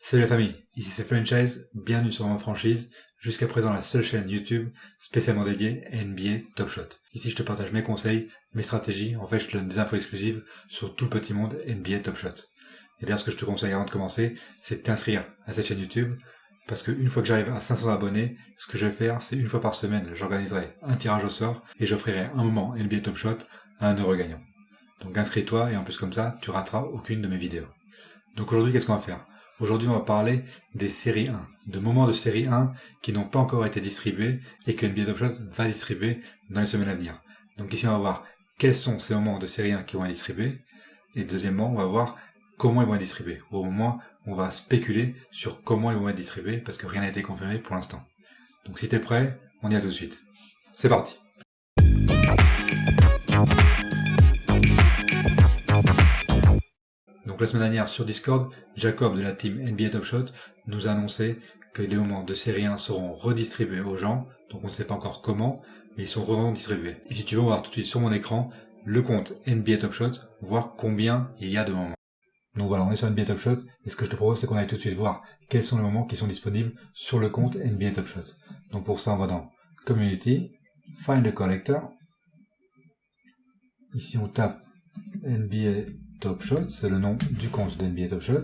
Salut la famille, ici c'est Franchise, bienvenue sur ma franchise, jusqu'à présent la seule chaîne YouTube spécialement dédiée à NBA Top Shot. Ici je te partage mes conseils, mes stratégies, en fait je te donne des infos exclusives sur tout le petit monde NBA Top Shot. Et bien ce que je te conseille avant de commencer, c'est de t'inscrire à cette chaîne YouTube, parce qu'une fois que j'arrive à 500 abonnés, ce que je vais faire, c'est une fois par semaine, j'organiserai un tirage au sort et j'offrirai un moment NBA Top Shot à 1€ gagnant. Donc inscris-toi et en plus comme ça, tu rateras aucune de mes vidéos. Donc aujourd'hui, qu'est-ce qu'on va faire ? Aujourd'hui, on va parler des séries 1, de moments de série 1 qui n'ont pas encore été distribués et que NBA Top Shot va distribuer dans les semaines à venir. Donc ici, on va voir quels sont ces moments de série 1 qui vont être distribués. Et deuxièmement, on va voir comment ils vont être distribués. Au moins, on va spéculer sur comment ils vont être distribués parce que rien n'a été confirmé pour l'instant. Donc si t'es prêt, on y va tout de suite. C'est parti. Donc la semaine dernière sur Discord, Jacob de la team NBA Top Shot nous a annoncé que les moments de série 1 seront redistribués aux gens, donc on ne sait pas encore comment, mais ils sont redistribués. Et si tu veux voir tout de suite sur mon écran le compte NBA Top Shot, voir combien il y a de moments. Donc voilà, on est sur NBA Top Shot, et ce que je te propose c'est qu'on aille tout de suite voir quels sont les moments qui sont disponibles sur le compte NBA Top Shot. Donc pour ça on va dans Community, Find a Collector, ici on tape NBA Top Shot, c'est le nom du compte de NBA Top Shot,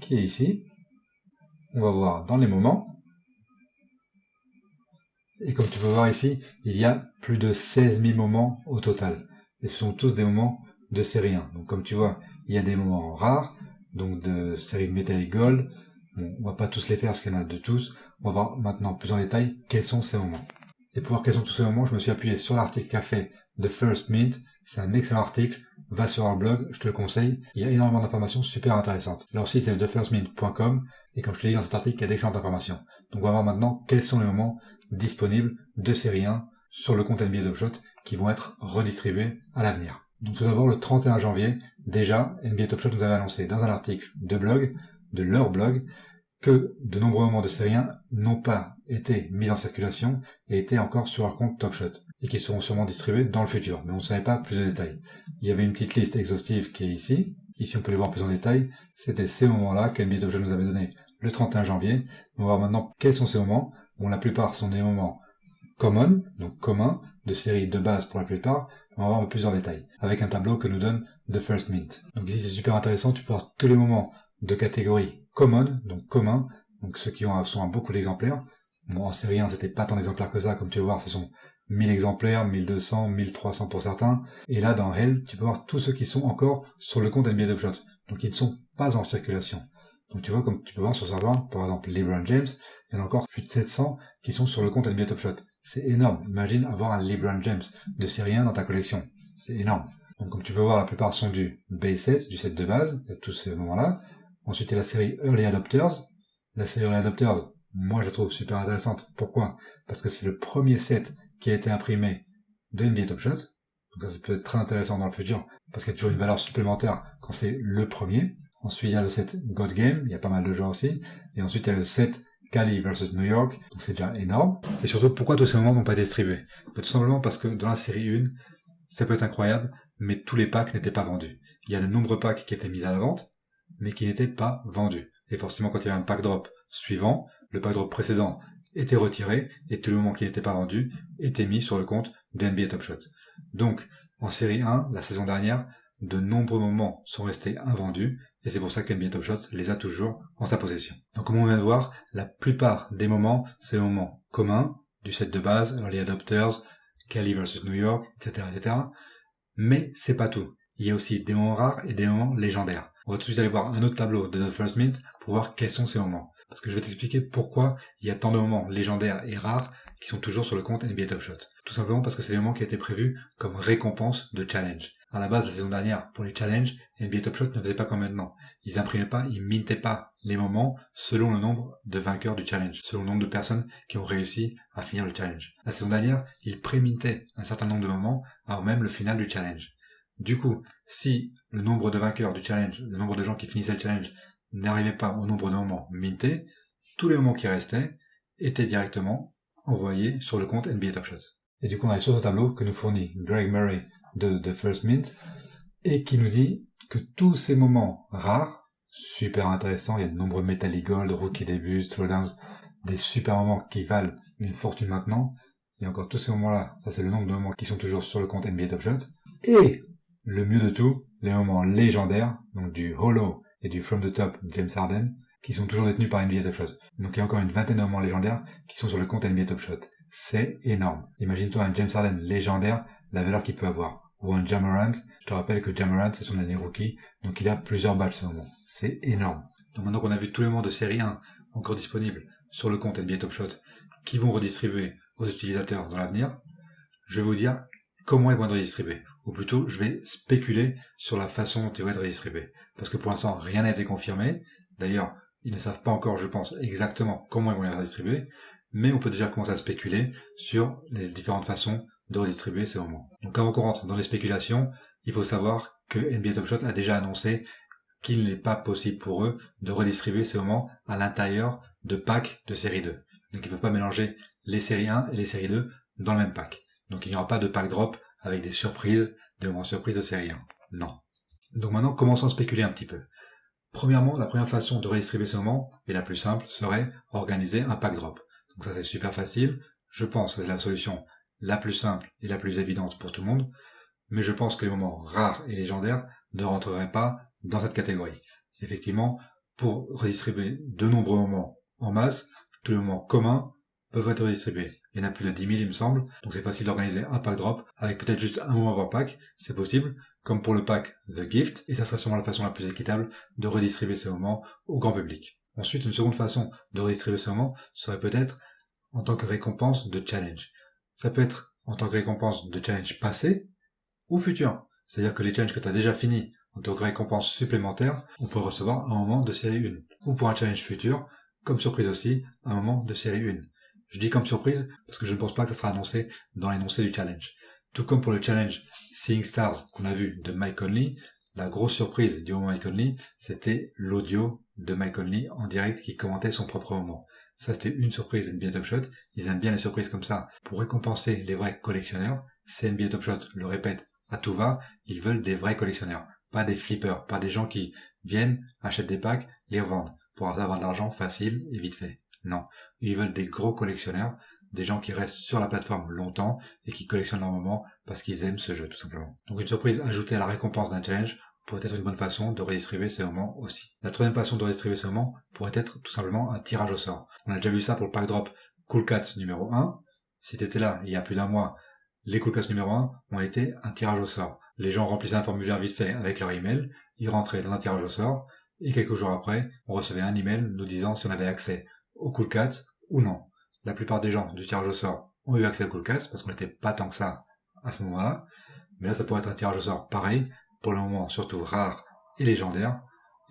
qui est ici. On va voir dans les moments. Et comme tu peux voir ici, il y a plus de 16 000 moments au total. Et ce sont tous des moments de série 1. Donc comme tu vois, il y a des moments rares, donc de série Metallic Gold. Bon, on va pas tous les faire parce qu'il y en a de tous. On va voir maintenant plus en détail quels sont ces moments. Et pour voir quels sont tous ces moments, je me suis appuyé sur l'article qu'a fait The First Mint. C'est un excellent article. Va sur leur blog, je te le conseille. Il y a énormément d'informations super intéressantes. Leur site c'est thefirstmint.com et comme je te l'ai dit dans cet article, il y a d'excellentes informations. Donc on va voir maintenant quels sont les moments disponibles de série 1 sur le compte NBA Top Shot qui vont être redistribués à l'avenir. Donc tout d'abord le 31 janvier, déjà NBA Top Shot nous avait annoncé dans un article de blog, de leur blog, que de nombreux moments de série 1 n'ont pas été mis en circulation et étaient encore sur leur compte Top Shot et qui seront sûrement distribués dans le futur, mais on ne savait pas plus de détails. Il y avait une petite liste exhaustive qui est ici. Ici, on peut les voir plus en détail. C'était ces moments-là qu'NBA Top Shot nous avait donné le 31 janvier. On va voir maintenant quels sont ces moments. Bon, la plupart sont des moments common, donc communs, de séries de base pour la plupart. On va voir un peu plus en détail, avec un tableau que nous donne The First Mint. Donc ici, c'est super intéressant. Tu peux voir tous les moments de catégorie common, donc commun, donc ceux qui sont à beaucoup d'exemplaires. Bon, en série 1, c'était pas tant d'exemplaires que ça, comme tu vas voir, ce sont 1000 exemplaires, 1200, 1300 pour certains. Et là, dans Hell, tu peux voir tous ceux qui sont encore sur le compte NBA Top Shot. Donc, ils ne sont pas en circulation. Donc, tu vois, comme tu peux voir sur ce serveur, par exemple, LeBron James, il y en a encore plus de 700 qui sont sur le compte NBA Top Shot. C'est énorme. Imagine avoir un LeBron James de série 1 dans ta collection. C'est énorme. Donc, comme tu peux voir, la plupart sont du base set, du set de base, il y a tous ces moments-là. Ensuite, il y a la série Early Adopters. La série Early Adopters, moi, je la trouve super intéressante. Pourquoi ? Parce que c'est le premier set qui a été imprimé de NBA Top Shot. Donc ça peut être très intéressant dans le futur, parce qu'il y a toujours une valeur supplémentaire quand c'est le premier. Ensuite, il y a le set God Game, il y a pas mal de joueurs aussi. Et ensuite, il y a le set Cali versus New York, donc c'est déjà énorme. Et surtout, pourquoi tous ces moments n'ont pas été distribués ? Tout simplement parce que dans la série 1, ça peut être incroyable, mais tous les packs n'étaient pas vendus. Il y a de nombreux packs qui étaient mis à la vente, mais qui n'étaient pas vendus. Et forcément, quand il y avait un pack drop suivant, le pack drop précédent était retiré et tout le moment qui n'était pas vendu était mis sur le compte de NBA Top Shot. Donc, en série 1, la saison dernière, de nombreux moments sont restés invendus et c'est pour ça que NBA Top Shot les a toujours en sa possession. Donc, comme on vient de voir, la plupart des moments, c'est des moments communs du set de base, Early Adopters, Cali versus New York, etc., etc. Mais c'est pas tout. Il y a aussi des moments rares et des moments légendaires. On va tout de suite aller voir un autre tableau de The First Mint pour voir quels sont ces moments. Parce que je vais t'expliquer pourquoi il y a tant de moments légendaires et rares qui sont toujours sur le compte NBA Top Shot. Tout simplement parce que c'est des moments qui étaient prévus comme récompense de challenge. À la base, la saison dernière, pour les challenges, NBA Top Shot ne faisait pas comme maintenant. Ils imprimaient pas, ils mintaient pas les moments selon le nombre de vainqueurs du challenge, selon le nombre de personnes qui ont réussi à finir le challenge. La saison dernière, ils pré-mintaient un certain nombre de moments avant même le final du challenge. Du coup, si le nombre de vainqueurs du challenge, le nombre de gens qui finissaient le challenge n'arrivait pas au nombre de moments mintés, tous les moments qui restaient étaient directement envoyés sur le compte NBA Top Shot. Et du coup, on arrive sur ce tableau que nous fournit Greg Murray de The First Mint et qui nous dit que tous ces moments rares super intéressants. Il y a de nombreux Metal Gold, Rookie Debut, Throwdowns, des super moments qui valent une fortune maintenant. Il y a encore tous ces moments-là. Ça, c'est le nombre de moments qui sont toujours sur le compte NBA Top Shot. Et le mieux de tout, les moments légendaires, donc du Hollow et du From the Top James Harden, qui sont toujours détenus par NBA Top Shot. Donc il y a encore une vingtaine de moments légendaires qui sont sur le compte NBA Top Shot. C'est énorme. Imagine-toi un James Harden légendaire, la valeur qu'il peut avoir. Ou un Ja Morant. Je te rappelle que Ja Morant, c'est son année rookie, donc il a plusieurs badges ce moment. C'est énorme. Donc maintenant qu'on a vu tous les moments de série 1 encore disponibles sur le compte NBA Top Shot, qui vont redistribuer aux utilisateurs dans l'avenir, je vais vous dire comment ils vont être redistribués. Ou plutôt, je vais spéculer sur la façon dont ils vont être redistribués. Parce que pour l'instant, rien n'a été confirmé. D'ailleurs, ils ne savent pas encore, je pense, exactement comment ils vont les redistribuer. Mais on peut déjà commencer à spéculer sur les différentes façons de redistribuer ces moments. Donc avant qu'on rentre dans les spéculations, il faut savoir que NBA Top Shot a déjà annoncé qu'il n'est pas possible pour eux de redistribuer ces moments à l'intérieur de packs de série 2. Donc ils ne peuvent pas mélanger les séries 1 et les séries 2 dans le même pack. Donc il n'y aura pas de pack drop avec des surprises, des moments surprises de série 1. Non. Donc maintenant, commençons à spéculer un petit peu. Premièrement, la première façon de redistribuer ces moments, et la plus simple, serait organiser un pack drop. Donc ça c'est super facile. Je pense que c'est la solution la plus simple et la plus évidente pour tout le monde. Mais je pense que les moments rares et légendaires ne rentreraient pas dans cette catégorie. Effectivement, pour redistribuer de nombreux moments en masse, tous les moments communs peuvent être redistribués. Il y en a plus de 10 000, il me semble, donc c'est facile d'organiser un pack drop avec peut-être juste un moment par pack, c'est possible, comme pour le pack The Gift, et ça serait sûrement la façon la plus équitable de redistribuer ces moments au grand public. Ensuite, une seconde façon de redistribuer ces moments serait peut-être en tant que récompense de challenge. Ça peut être en tant que récompense de challenge passé ou futur. C'est-à-dire que les challenges que tu as déjà finis en tant que récompense supplémentaire, on peut recevoir un moment de série 1. Ou pour un challenge futur, comme surprise aussi, un moment de série 1. Je dis comme surprise parce que je ne pense pas que ça sera annoncé dans l'énoncé du challenge. Tout comme pour le challenge Seeing Stars qu'on a vu de Mike Conley, la grosse surprise du moment Mike Conley, c'était l'audio de Mike Conley en direct qui commentait son propre moment. Ça, c'était une surprise NBA Top Shot. Ils aiment bien les surprises comme ça pour récompenser les vrais collectionneurs. C'est NBA Top Shot, le répète à tout va, ils veulent des vrais collectionneurs. Pas des flippers, pas des gens qui viennent, achètent des packs, les revendent pour avoir de l'argent facile et vite fait. Non. Ils veulent des gros collectionneurs, des gens qui restent sur la plateforme longtemps et qui collectionnent leur moment parce qu'ils aiment ce jeu, tout simplement. Donc une surprise ajoutée à la récompense d'un challenge pourrait être une bonne façon de redistribuer ces moments aussi. La troisième façon de redistribuer ces moments pourrait être tout simplement un tirage au sort. On a déjà vu ça pour le pack drop Cool Cats numéro 1. Si t'étais là il y a plus d'un mois, les Cool Cats numéro 1 ont été un tirage au sort. Les gens remplissaient un formulaire vite fait avec leur email, ils rentraient dans un tirage au sort, et quelques jours après, on recevait un email nous disant si on avait accès aux Cool Cats ou non. La plupart des gens du tirage au sort ont eu accès aux Cool Cats, parce qu'on n'était pas tant que ça à ce moment-là, mais là ça pourrait être un tirage au sort pareil, pour le moment surtout rare et légendaire,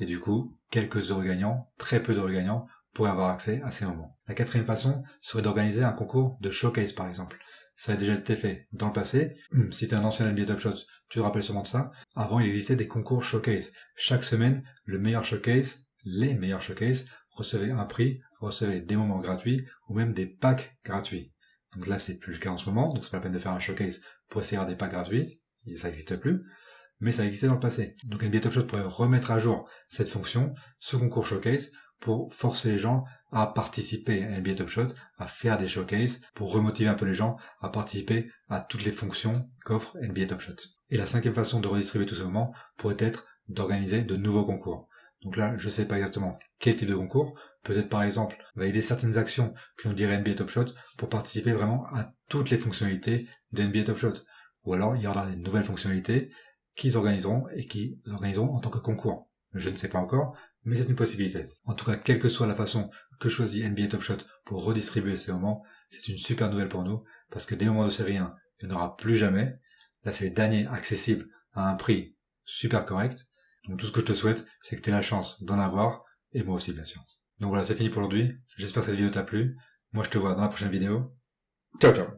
et du coup, quelques heureux gagnants, très peu d'heureux gagnants, pourraient avoir accès à ces moments. La quatrième façon serait d'organiser un concours de showcase par exemple. Ça a déjà été fait dans le passé. Si t'es un ancien NBA Top Shot, tu te rappelles sûrement de ça. Avant, il existait des concours showcase. Chaque semaine, les meilleurs showcase recevaient un prix, recevaient des moments gratuits ou même des packs gratuits. Donc là, c'est plus le cas en ce moment, donc c'est pas la peine de faire un showcase pour essayer d'avoir des packs gratuits. Ça n'existe plus. Mais ça existait dans le passé. Donc NBA Top Shot pourrait remettre à jour cette fonction, ce concours showcase, pour forcer les gens à participer à NBA Top Shot, à faire des showcases, pour remotiver un peu les gens à participer à toutes les fonctions qu'offre NBA Top Shot. Et la cinquième façon de redistribuer tout ce moment pourrait être d'organiser de nouveaux concours. Donc là, je sais pas exactement quel type de concours. Peut-être par exemple, valider certaines actions que nous dirait NBA Top Shot pour participer vraiment à toutes les fonctionnalités de NBA Top Shot. Ou alors, il y aura des nouvelles fonctionnalités qu'ils organiseront et qu'ils organiseront en tant que concours. Je ne sais pas encore, mais c'est une possibilité. En tout cas, quelle que soit la façon que choisit NBA Top Shot pour redistribuer ces moments, c'est une super nouvelle pour nous, parce que des moments de série 1, il n'y en aura plus jamais. Là, c'est les derniers accessibles à un prix super correct. Donc tout ce que je te souhaite, c'est que tu aies la chance d'en avoir, et moi aussi bien sûr. Donc voilà, c'est fini pour aujourd'hui. J'espère que cette vidéo t'a plu. Moi, je te vois dans la prochaine vidéo. Ciao ciao.